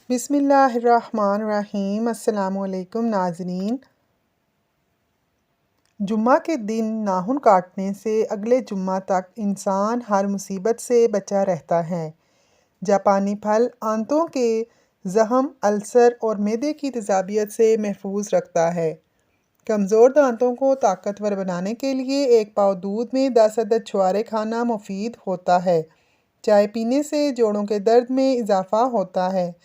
बिस्मिल्लाहिर्रहमानिर्रहीम। अस्सलामुअलैकुम नाज़रीन। जुम्मा के दिन नाखून काटने से अगले जुम्मा तक इंसान हर मुसीबत से बचा रहता है। जापानी फल आंतों के ज़ख्म, अल्सर और मैदे की तेज़ाबियत से महफूज रखता है। कमज़ोर दांतों को ताकतवर बनाने के लिए एक पाव दूध में 10 अदद छुहारे खाना मुफीद होता है। चाय पीने से जोड़ों के दर्द में इजाफ़ा होता है।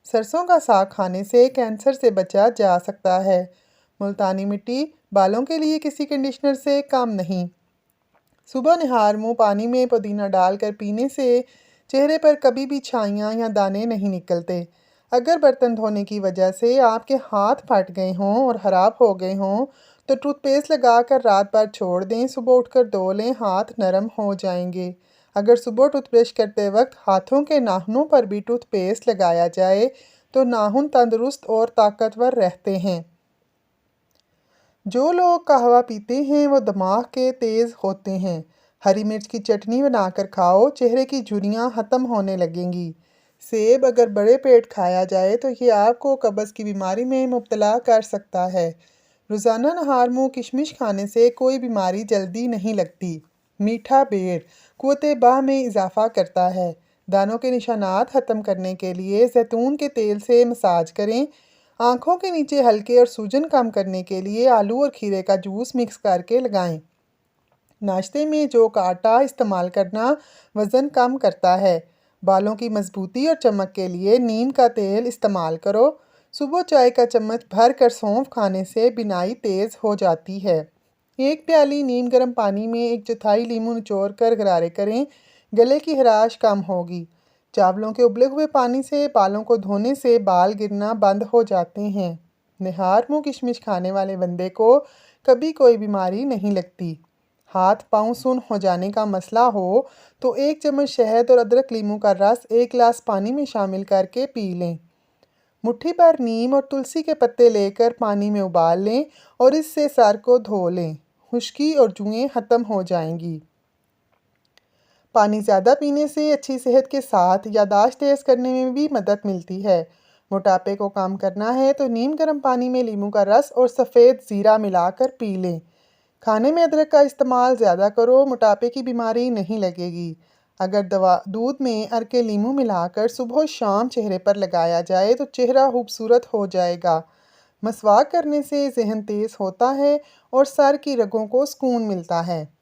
सरसों का साग खाने से कैंसर से बचा जा सकता है। मुल्तानी मिट्टी बालों के लिए किसी कंडीशनर से कम नहीं। सुबह निहार मुँह पानी में पुदीना डालकर पीने से चेहरे पर कभी भी छाइयाँ या दाने नहीं निकलते। अगर बर्तन धोने की वजह से आपके हाथ फट गए हों और ख़राब हो गए हों तो टूथपेस्ट लगाकर रात भर छोड़ दें, सुबह उठकर धो लें, हाथ नरम हो जाएंगे। अगर सुबह टूथब्रश करते वक्त हाथों के नाखूनों पर भी टूथपेस्ट लगाया जाए तो नाखून तंदुरुस्त और ताकतवर रहते हैं। जो लोग कहवा पीते हैं वो दिमाग के तेज़ होते हैं। हरी मिर्च की चटनी बनाकर खाओ, चेहरे की झुर्रियाँ ख़त्म होने लगेंगी। सेब अगर बड़े पेट खाया जाए तो ये आपको कब्ज़ की बीमारी में मुब्तला कर सकता है। रोज़ाना नहार मुँह किशमिश खाने से कोई बीमारी जल्दी नहीं लगती। मीठा बेर क़ुव्वत बाह में इजाफ़ा करता है। दानों के निशानात ख़त्म करने के लिए जैतून के तेल से मसाज करें। आँखों के नीचे हल्के और सूजन कम करने के लिए आलू और खीरे का जूस मिक्स करके लगाएं। नाश्ते में जौ का आटा इस्तेमाल करना वज़न कम करता है। बालों की मजबूती और चमक के लिए नीम का तेल इस्तेमाल करो। सुबह चाय का चम्मच भर कर सौंफ खाने से बिनाई तेज़ हो जाती है। एक प्याली नीम गर्म पानी में 1/4 लीमू निचोड़ कर गरारे करें, गले की खराश कम होगी। चावलों के उबले हुए पानी से बालों को धोने से बाल गिरना बंद हो जाते हैं। निहार मुँह किशमिश खाने वाले बंदे को कभी कोई बीमारी नहीं लगती। हाथ पाँव सुन्न हो जाने का मसला हो तो 1 चम्मच शहद और अदरक लीमू का रस 1 गिलास पानी में शामिल करके पी लें। मुट्ठी भर नीम और तुलसी के पत्ते लेकर पानी में उबाल लें और इससे सर को धो लें। खुश्की और जुएँ ख़त्म हो जाएंगी। पानी ज़्यादा पीने से अच्छी सेहत के साथ याददाश्त तेज़ करने में भी मदद मिलती है। मोटापे को कम करना है तो नीम गर्म पानी में लीमू का रस और सफ़ेद ज़ीरा मिलाकर पी लें। खाने में अदरक का इस्तेमाल ज़्यादा करो, मोटापे की बीमारी नहीं लगेगी। अगर दूध में अर्के लीमू मिलाकर सुबह शाम चेहरे पर लगाया जाए तो चेहरा खूबसूरत हो जाएगा। मसवाक करने से जहन तेज़ होता है और सर की रगों को सुकून मिलता है।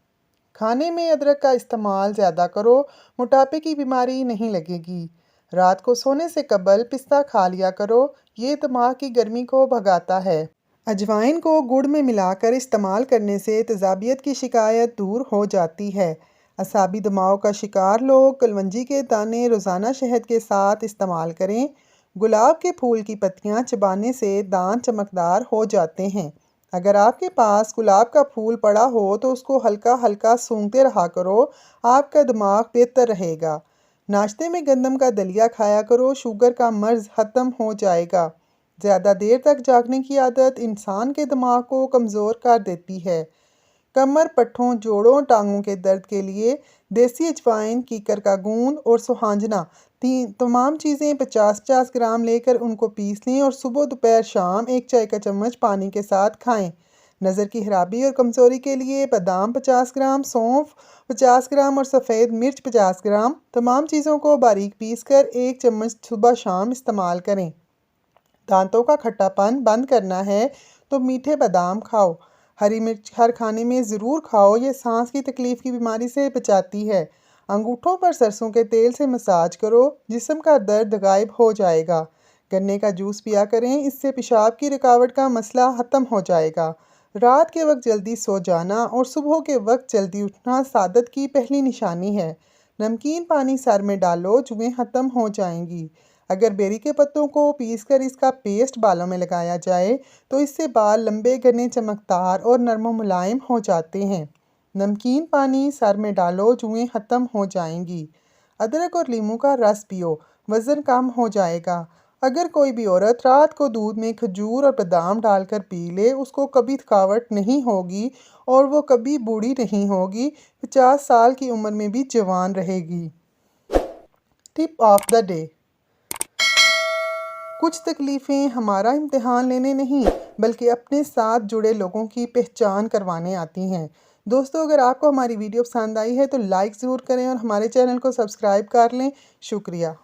खाने में अदरक का इस्तेमाल ज़्यादा करो, मोटापे की बीमारी नहीं लगेगी। रात को सोने से कबल पिस्ता खा लिया करो, ये दिमाग की गर्मी को भगाता है। अजवाइन को गुड़ में मिलाकर इस्तेमाल करने से तेज़ाबियत की शिकायत दूर हो जाती है। असाबी दमाव का शिकार लोग कलवंजी के दाने रोज़ाना शहद के साथ इस्तेमाल करें। गुलाब के फूल की पत्तियां चबाने से दांत चमकदार हो जाते हैं। अगर आपके पास गुलाब का फूल पड़ा हो तो उसको हल्का हल्का सूंघते रहा करो, आपका दिमाग बेहतर रहेगा। नाश्ते में गंदम का दलिया खाया करो, शुगर का मर्ज़ ख़त्म हो जाएगा। ज़्यादा देर तक जागने की आदत इंसान के दिमाग को कमज़ोर कर देती है। कमर, पट्ठों, जोड़ों, टांगों के दर्द के लिए देसी अजवाइन, कीकर का गूंद और सुहांजना तमाम चीज़ें 50-50 ग्राम लेकर उनको पीस लें और सुबह दोपहर शाम 1 चाय का चम्मच पानी के साथ खाएं। नज़र की खराबी और कमज़ोरी के लिए बादाम 50 ग्राम, सौंफ 50 ग्राम और सफ़ेद मिर्च 50 ग्राम तमाम चीज़ों को बारीक पीस कर 1 चम्मच सुबह शाम इस्तेमाल करें। दांतों का खट्टापन बंद करना है तो मीठे बादाम खाओ। हरी मिर्च हर खाने में ज़रूर खाओ, ये सांस की तकलीफ़ की बीमारी से बचाती है। अंगूठों पर सरसों के तेल से मसाज करो, जिस्म का दर्द गायब हो जाएगा। गन्ने का जूस पिया करें, इससे पेशाब की रुकावट का मसला ख़त्म हो जाएगा। रात के वक्त जल्दी सो जाना और सुबह के वक्त जल्दी उठना सादत की पहली निशानी है। नमकीन पानी सर में डालो, जुएँ ख़त्म हो जाएंगी। अगर बेरी के पत्तों को पीसकर इसका पेस्ट बालों में लगाया जाए तो इससे बाल लंबे, घने, चमकदार और नरम मुलायम हो जाते हैं। नमकीन पानी सर में डालो, जुएँ ख़त्म हो जाएंगी। अदरक और नींबू का रस पियो, वज़न कम हो जाएगा। अगर कोई भी औरत रात को दूध में खजूर और बादाम डालकर पी ले, उसको कभी थकावट नहीं होगी और वो कभी बूढ़ी नहीं होगी, 50 साल की उम्र में भी जवान रहेगी। Tip of the day. कुछ तकलीफ़ें हमारा इम्तिहान लेने नहीं बल्कि अपने साथ जुड़े लोगों की पहचान करवाने आती हैं। दोस्तों, अगर आपको हमारी वीडियो पसंद आई है तो लाइक ज़रूर करें और हमारे चैनल को सब्सक्राइब कर लें। शुक्रिया।